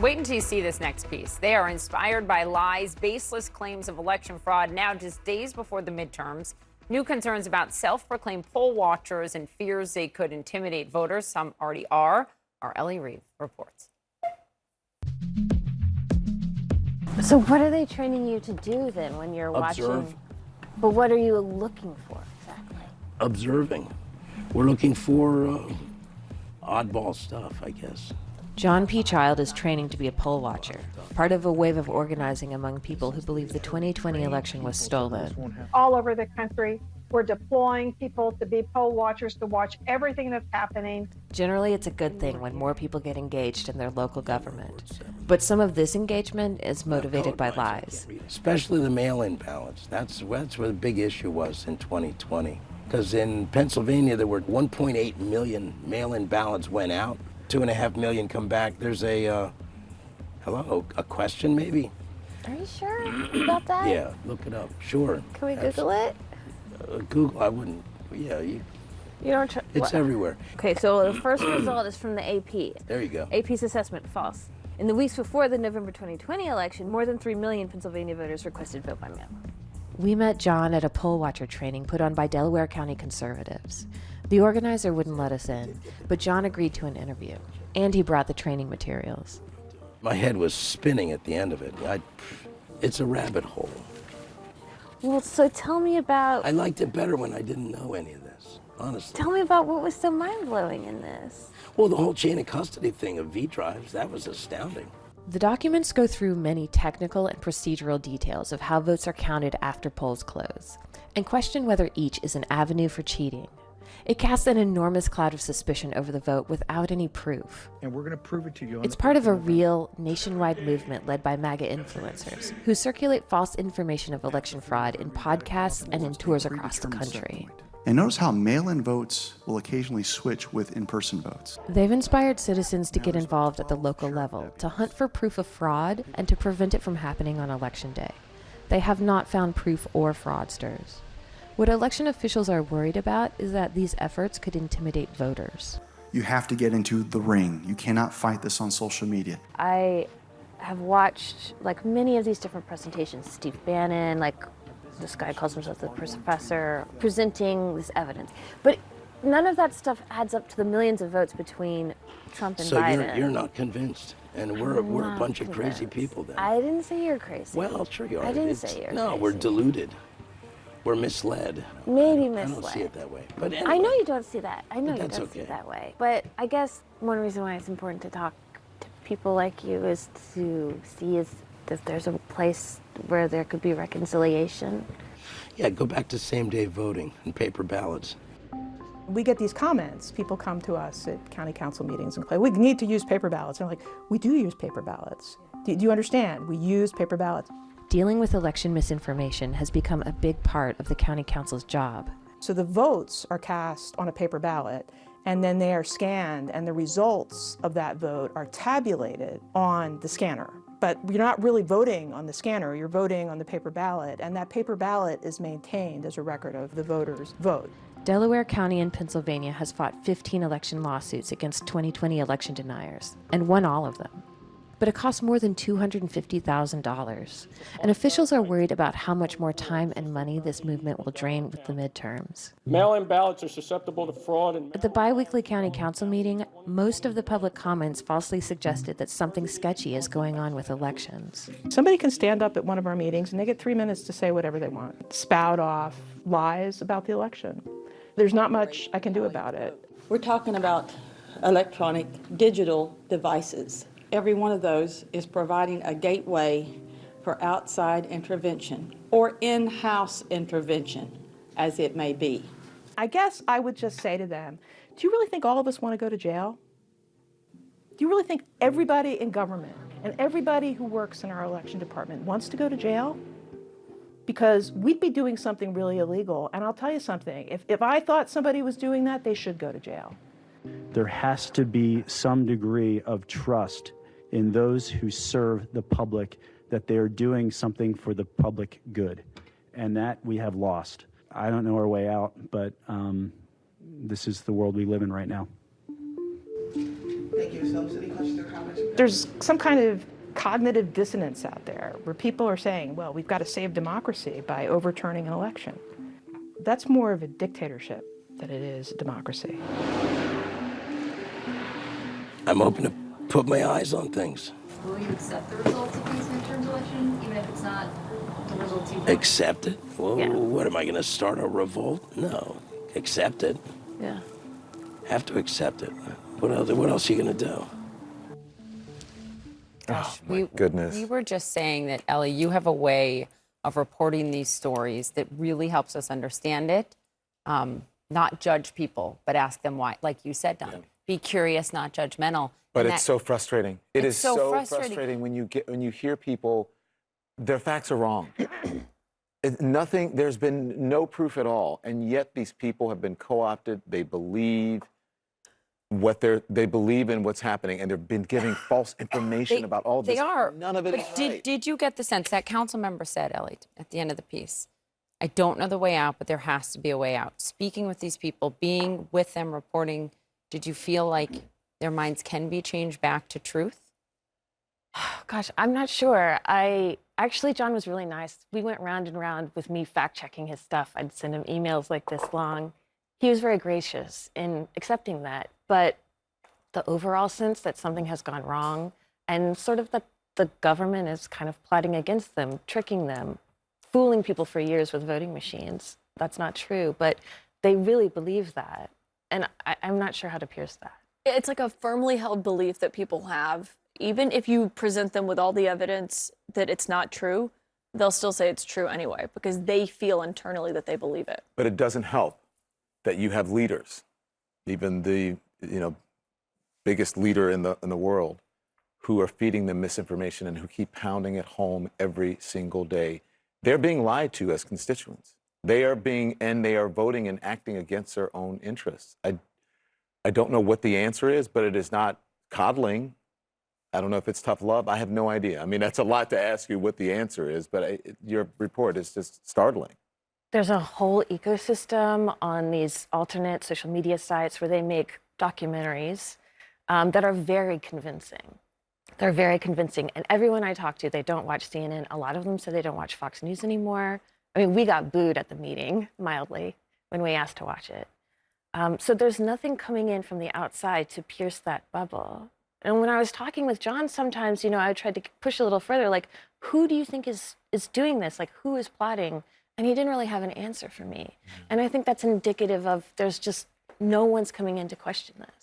Wait until you see this next piece. They are inspired by lies, baseless claims of election fraud now just days before the midterms. New concerns about self-proclaimed poll watchers and fears they could intimidate voters. Some already are. Our Ellie Reeve reports. So what are they training you to do then when you're Observe. watching? But what are you looking for exactly? Observing. We're looking for oddball stuff, I guess. John P. Child is training to be a poll watcher, part of a wave of organizing among people who believe the 2020 election was stolen. All over the country, we're deploying people to be poll watchers, to watch everything that's happening. Generally, it's a good thing when more people get engaged in their local government. But some of this engagement is motivated by lies. Especially the mail-in ballots. That's what the big issue was in 2020. Because in Pennsylvania, there were 1.8 million mail-in ballots went out. 2.5 million come back. There's a question maybe? Are you sure about that? Yeah, look it up. Sure. Can we Google it? Google, I wouldn't. Yeah, You don't. it's everywhere. Okay, so the first result is from the AP. There you go. AP's assessment, false. In the weeks before the November 2020 election, more than 3 million Pennsylvania voters requested vote by mail. We met John at a poll watcher training put on by Delaware County conservatives. The organizer wouldn't let us in, but John agreed to an interview, and he brought the training materials. My head was spinning at the end of it. It's a rabbit hole. Well, so tell me about. I liked it better when I didn't know any of this, honestly. Tell me about what was so mind-blowing in this. Well, the whole chain of custody thing of V-drives, that was astounding. The documents go through many technical and procedural details of how votes are counted after polls close, and question whether each is an avenue for cheating. It casts an enormous cloud of suspicion over the vote without any proof. And we're going to prove it to you. It's part of a real, nationwide movement led by MAGA influencers who circulate false information of election fraud in podcasts and in tours across the country. And notice how mail-in votes will occasionally switch with in-person votes. They've inspired citizens to get involved at the local level, to hunt for proof of fraud, and to prevent it from happening on Election Day. They have not found proof or fraudsters. What election officials are worried about is that these efforts could intimidate voters. You have to get into the ring. You cannot fight this on social media. I have watched like many of these different presentations. Steve Bannon, like this guy calls himself the professor, presenting this evidence. But none of that stuff adds up to the millions of votes between Trump and Biden. So you're not convinced, and we're a bunch of crazy people then. I didn't say you're crazy. Well, sure you are. I didn't say you're crazy. No, we're deluded. We're misled. Maybe misled. I don't see it that way. But anyway, I know you don't see that. I know you that's don't see okay. it that way. But I guess one reason why it's important to talk to people like you is to see if there's a place where there could be reconciliation. Yeah, go back to same-day voting and paper ballots. We get these comments. People come to us at county council meetings and say, we need to use paper ballots. And I'm like, we do use paper ballots. Do you understand? We use paper ballots. Dealing with election misinformation has become a big part of the county council's job. So the votes are cast on a paper ballot, and then they are scanned, and the results of that vote are tabulated on the scanner. But you're not really voting on the scanner, you're voting on the paper ballot, and that paper ballot is maintained as a record of the voters' vote. Delaware County in Pennsylvania has fought 15 election lawsuits against 2020 election deniers, and won all of them. But it costs more than $250,000, and officials are worried about how much more time and money this movement will drain with the midterms. Mail-in ballots are susceptible to fraud. At the biweekly county council meeting, most of the public comments falsely suggested that something sketchy is going on with elections. Somebody can stand up at one of our meetings and they get 3 minutes to say whatever they want, spout off lies about the election. There's not much I can do about it. We're talking about electronic digital devices. Every one of those is providing a gateway for outside intervention or in-house intervention, as it may be. I guess I would just say to them, do you really think all of us want to go to jail? Do you really think everybody in government and everybody who works in our election department wants to go to jail? Because we'd be doing something really illegal, and I'll tell you something, if I thought somebody was doing that, they should go to jail. There has to be some degree of trust in those who serve the public that they're doing something for the public good, and that we have lost. I don't know our way out, but this is the world we live in right now. Thank you. So, any questions or comments? There's some kind of cognitive dissonance out there where people are saying, well, we've got to save democracy by overturning an election. That's more of a dictatorship than it is democracy. I'm open to put my eyes on things. Will you accept the results of these midterm elections, even if it's not the results you want? Accept it? Well, Yeah. what am I going to start a revolt? No. Accept it. Yeah. Have to accept it. What else are you going to do? Gosh, goodness. We were just saying that, Ellie, you have a way of reporting these stories that really helps us understand it. Not judge people, but ask them why. Like you said, Don, be curious, not judgmental. But And it's so frustrating. It It's is so so frustrating. frustrating when you hear people, their facts are wrong. There's been no proof at all, and yet these people have been co-opted. They believe they believe in what's happening, and they've been giving false information about all this. They are. None of it is right. Did you get the sense that council member said, Ellie, at the end of the piece, I don't know the way out, but there has to be a way out. Speaking with these people, being with them, reporting, did you feel like their minds can be changed back to truth? Gosh, I'm not sure. Actually, John was really nice. We went round and round with me fact-checking his stuff. I'd send him emails like this long. He was very gracious in accepting that. But the overall sense that something has gone wrong and sort of that the government is kind of plotting against them, tricking them, fooling people for years with voting machines. That's not true, but they really believe that. And I'm not sure how to pierce that. It's like a firmly held belief that people have. Even if you present them with all the evidence that it's not true, they'll still say it's true anyway, because they feel internally that they believe it. But it doesn't help that you have leaders, even the biggest leader in the world, who are feeding them misinformation and who keep pounding it home every single day. They're being lied to as constituents. They are voting and acting against their own interests. I don't know what the answer is, but it is not coddling. I don't know if it's tough love. I have no idea. I mean, that's a lot to ask you what the answer is, but your report is just startling. There's a whole ecosystem on these alternate social media sites where they make documentaries that are very convincing. They're very convincing. And everyone I talk to, they don't watch CNN. A lot of them said they don't watch Fox News anymore. I mean, we got booed at the meeting, mildly, when we asked to watch it. So there's nothing coming in from the outside to pierce that bubble. And when I was talking with John, sometimes, I tried to push a little further, like, who do you think is doing this? Like, who is plotting? And he didn't really have an answer for me. And I think that's indicative of there's just no one's coming in to question this.